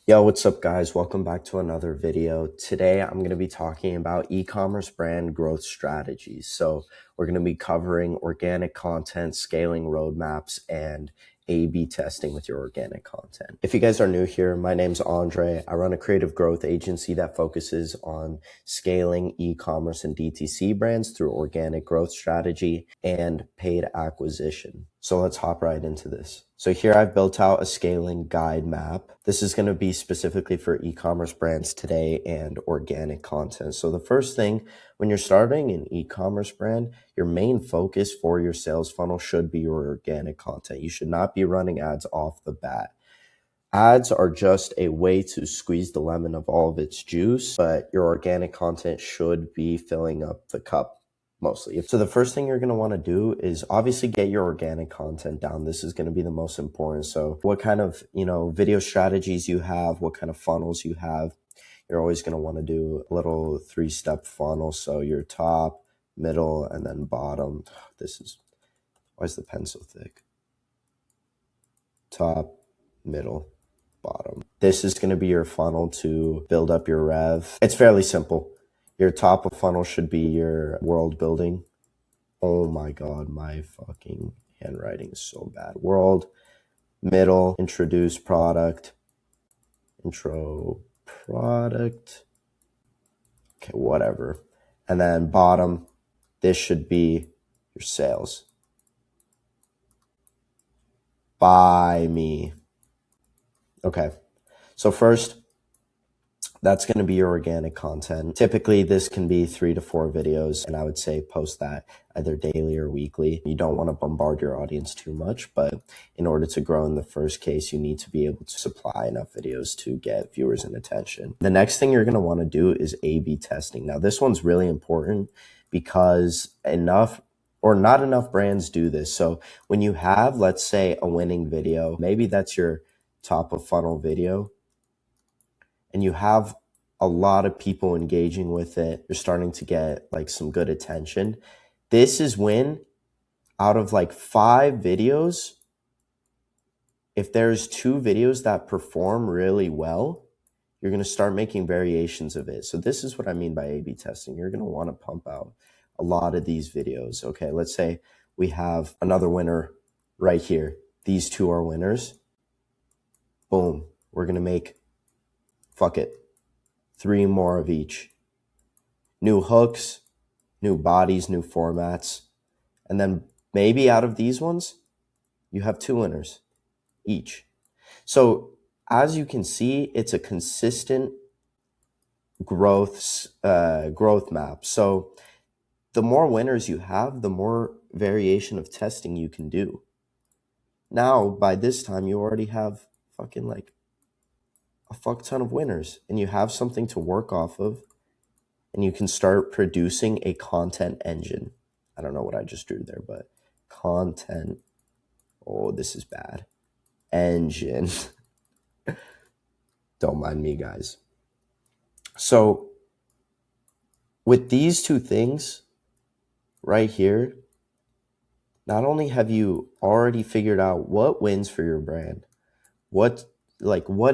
Yo, what's up guys? Welcome back to another video. Today I'm going to be talking about e-commerce brand growth strategies. So we're going to be covering organic content, scaling roadmaps, and A/B testing with your organic content. If you guys are new here, my name's Andre. I run a creative growth agency that focuses on scaling e-commerce and DTC brands through organic growth strategy and paid acquisition. So let's hop right into this. So here I've built out a scaling guide map. This is going to be specifically for e-commerce brands today and organic content. So the first thing, when you're starting an e-commerce brand, your main focus for your sales funnel should be your organic content. You should not be running ads off the bat. Ads are just a way to squeeze the lemon of all of its juice, but your organic content should be filling up the cup mostly. So the first thing you're going to want to do is obviously get your organic content down. This is going to be the most important. So what kind of, video strategies you have, what kind of funnels you have, you're always going to want to do a little 3-step funnel. So your top, middle, and then bottom. Why is the pen so thick? Top, middle, bottom. This is going to be your funnel to build up your rev. It's fairly simple. Your top of funnel should be your world building. Oh my God, my fucking handwriting is so bad. World, middle, introduce product, intro product. Okay, whatever. And then bottom, this should be your sales. Buy me. Okay, so first, that's going to be your organic content. Typically, this can be 3 to 4 videos, and I would say post that either daily or weekly. You don't want to bombard your audience too much, but in order to grow in the first case, you need to be able to supply enough videos to get viewers and attention. The next thing you're going to want to do is A/B testing. Now, this one's really important because not enough brands do this. So when you have, let's say, a winning video, maybe that's your top of funnel video, and you have a lot of people engaging with it, you're starting to get like some good attention. This is when out of like 5 videos, if there's 2 videos that perform really well, you're going to start making variations of it. So this is what I mean by A/B testing. You're going to want to pump out a lot of these videos. Okay, let's say we have another winner right here. These 2 are winners. Boom. We're going to make 3 more of each. New hooks, new bodies, new formats. And then maybe out of these ones, you have 2 winners each. So as you can see, it's a consistent growth map. So the more winners you have, the more variation of testing you can do. Now, by this time, you already have a fuck ton of winners, and you have something to work off of, and you can start producing a content engine. I don't know what I just drew there, but content. Oh, this is bad. Engine. Don't mind me, guys. So with these 2 things right here, not only have you already figured out what wins for your brand, what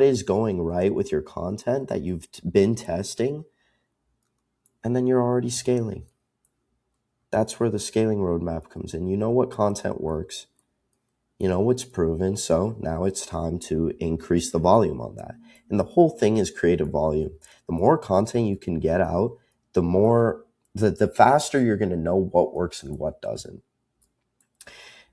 is going right with your content that you've been testing, and then you're already scaling. That's where the scaling roadmap comes in. You know what content works. You know what's proven. So now it's time to increase the volume on that. And the whole thing is creative volume. The more content you can get out, the faster you're going to know what works and what doesn't.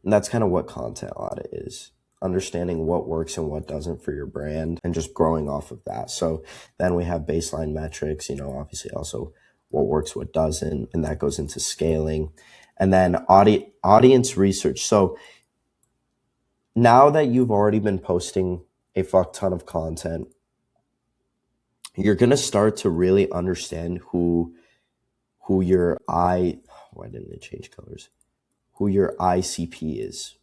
And that's kind of what content audit is. Understanding what works and what doesn't for your brand and just growing off of that. So then we have baseline metrics, obviously also what works, what doesn't, and that goes into scaling. And then audience research. So now that you've already been posting a fuck ton of content, you're going to start to really understand who your why didn't it change colors? Who your ICP is.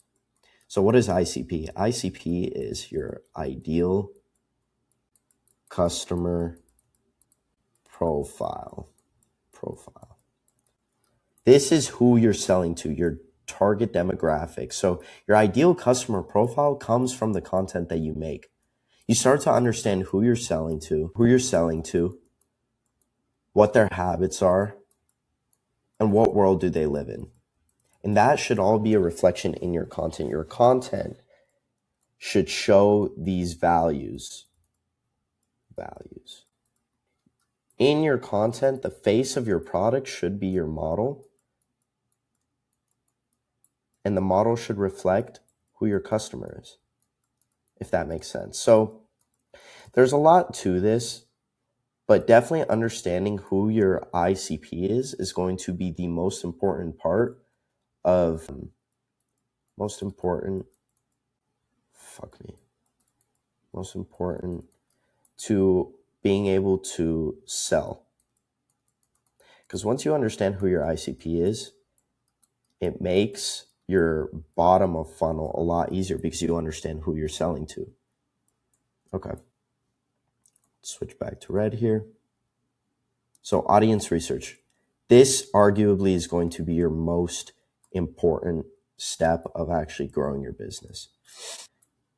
So what is ICP? ICP is your ideal customer profile. This is who you're selling to, your target demographic. So your ideal customer profile comes from the content that you make. You start to understand who you're selling to, what their habits are, and what world do they live in. And that should all be a reflection in your content. Your content should show these values. In your content, the face of your product should be your model, and the model should reflect who your customer is, if that makes sense. So there's a lot to this, but definitely understanding who your ICP is going to be the most important part of most important to being able to sell. Because once you understand who your ICP is, it makes your bottom of funnel a lot easier because you understand who you're selling to. Okay. Switch back to red here. So audience research. This arguably is going to be your most important step of actually growing your business.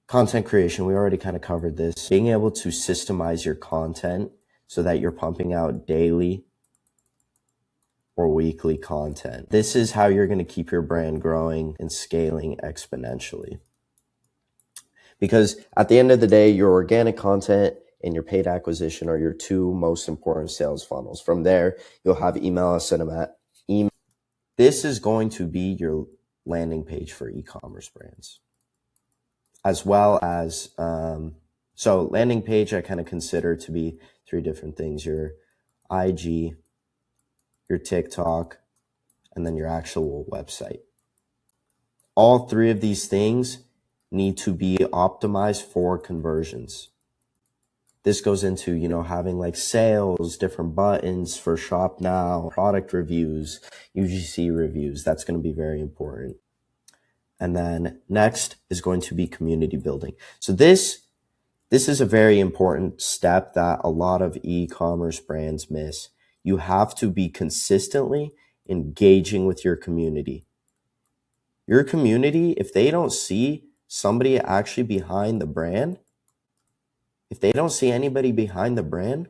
Content creation, we already kind of covered this. Being able to systemize your content so that you're pumping out daily or weekly content. This is how you're going to keep your brand growing and scaling exponentially. Because at the end of the day, your organic content and your paid acquisition are your two most important sales funnels. From there, you'll have email. This is going to be your landing page for e-commerce brands, as well as, so landing page, I kind of consider to be three different things: your IG, your TikTok, and then your actual website. All three of these things need to be optimized for conversions. This goes into, having like sales, different buttons for shop now, product reviews, UGC reviews. That's going to be very important. And then next is going to be community building. So this is a very important step that a lot of e-commerce brands miss. You have to be consistently engaging with your community. Your community, if they don't see somebody actually behind the brand, if they don't see anybody behind the brand,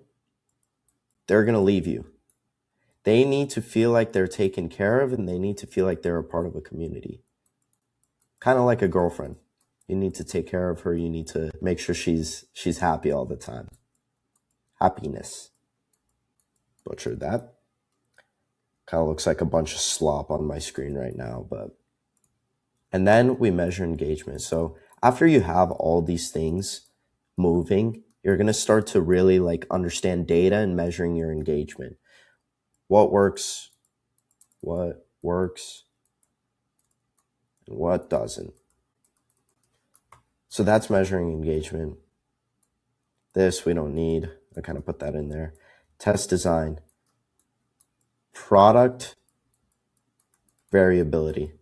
they're going to leave you. They need to feel like they're taken care of, and they need to feel like they're a part of a community. Kind of like a girlfriend. You need to take care of her. You need to make sure she's happy all the time. Happiness. Butchered that. Kind of looks like a bunch of slop on my screen right now, but. And then we measure engagement. So after you have all these things moving, you're going to start to really understand data and measuring your engagement. What works, and what doesn't. So that's measuring engagement. This we don't need. I kind of put that in there. Test design. Product variability.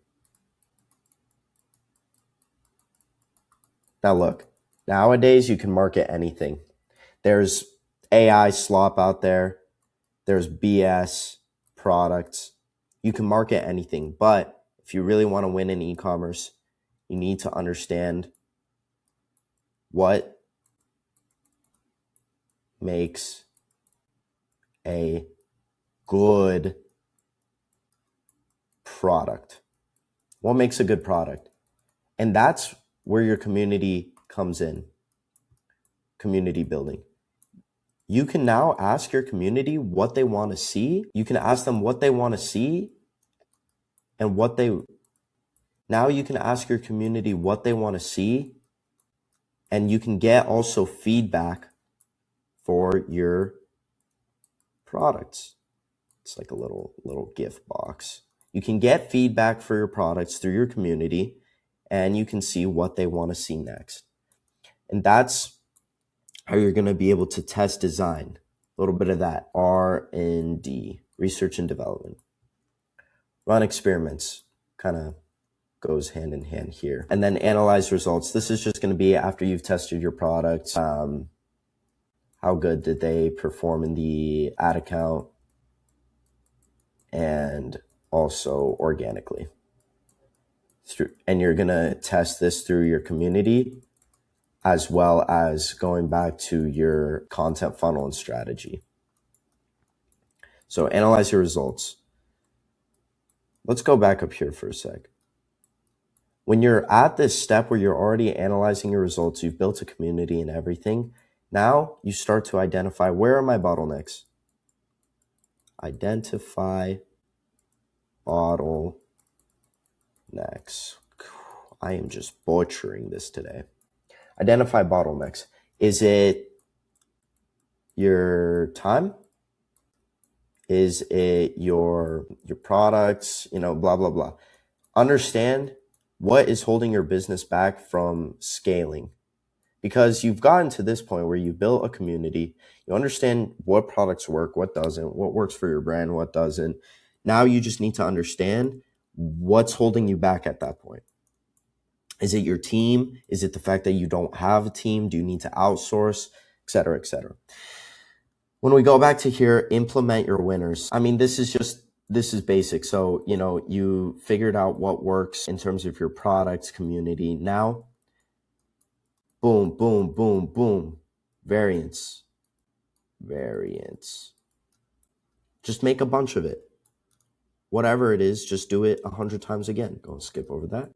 Now look, nowadays you can market anything. There's AI slop out there. There's BS products. You can market anything, but if you really want to win in e-commerce, you need to understand what makes a good product. What makes a good product? And that's where your community comes in. Community building. You can now ask your community what they want to see. You can ask them what they want to see and now you can ask your community what they want to see, and you can get also feedback for your products. It's like a little gift box. You can get feedback for your products through your community, and you can see what they want to see next. And that's how you're going to be able to test design. A little bit of that R&D, research and development. Run experiments, kind of goes hand in hand here. And then analyze results. This is just going to be after you've tested your products. How good did they perform in the ad account, and also organically. And you're going to test this through your community as well as going back to your content funnel and strategy. So analyze your results. Let's go back up here for a sec. When you're at this step where you're already analyzing your results, you've built a community and everything, now you start to identify, where are my bottlenecks? Identify bottlenecks. I am just butchering this today. Identify bottlenecks. Is it your time? Is it your products? Blah, blah, blah. Understand what is holding your business back from scaling. Because you've gotten to this point where you built a community, you understand what products work, what doesn't, what works for your brand, what doesn't. Now you just need to understand what's holding you back at that point. Is it your team? Is it the fact that you don't have a team? Do you need to outsource, et cetera, et cetera? When we go back to here, implement your winners. I mean, this is basic. So, you figured out what works in terms of your products, community. Now, boom, boom, boom, boom. Variants. Just make a bunch of it. Whatever it is, just do it 100 times again. Go and skip over that.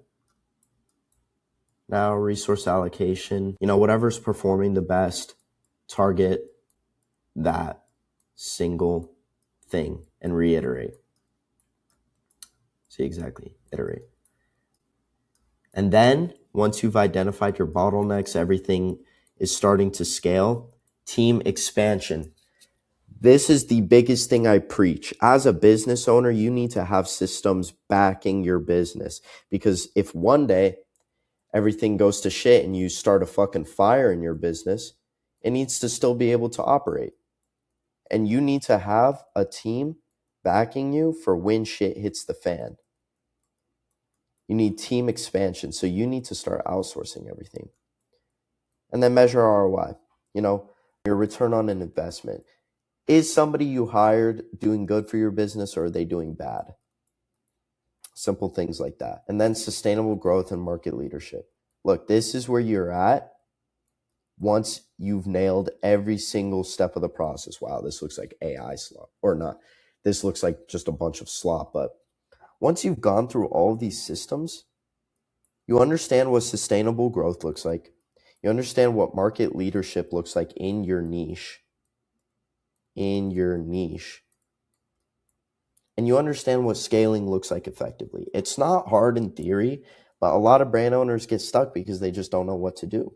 Now, resource allocation. Whatever's performing the best, target that single thing and reiterate. See, exactly. Iterate. And then once you've identified your bottlenecks, everything is starting to scale. Team expansion. This is the biggest thing I preach. As a business owner, you need to have systems backing your business, because if one day everything goes to shit and you start a fucking fire in your business, it needs to still be able to operate. And you need to have a team backing you for when shit hits the fan. You need team expansion. So you need to start outsourcing everything. And then measure ROI. Your return on an investment. Is somebody you hired doing good for your business, or are they doing bad? Simple things like that. And then sustainable growth and market leadership. Look, this is where you're at once you've nailed every single step of the process. Wow, this looks like AI slop, or not. This looks like just a bunch of slop. But once you've gone through all of these systems, you understand what sustainable growth looks like. You understand what market leadership looks like in your niche. And you understand what scaling looks like effectively. It's not hard in theory, but a lot of brand owners get stuck because they just don't know what to do.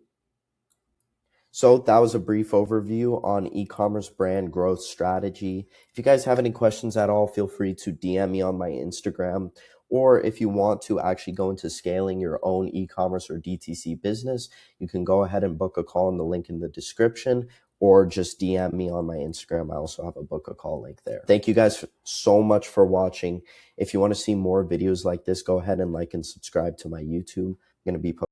So that was a brief overview on e-commerce brand growth strategy. If you guys have any questions at all, feel free to DM me on my Instagram. Or if you want to actually go into scaling your own e-commerce or DTC business, you can go ahead and book a call in the link in the description, or just DM me on my Instagram. I also have a book a call link there. Thank you guys so much for watching. If you want to see more videos like this, go ahead and like and subscribe to my YouTube. I'm going to be posting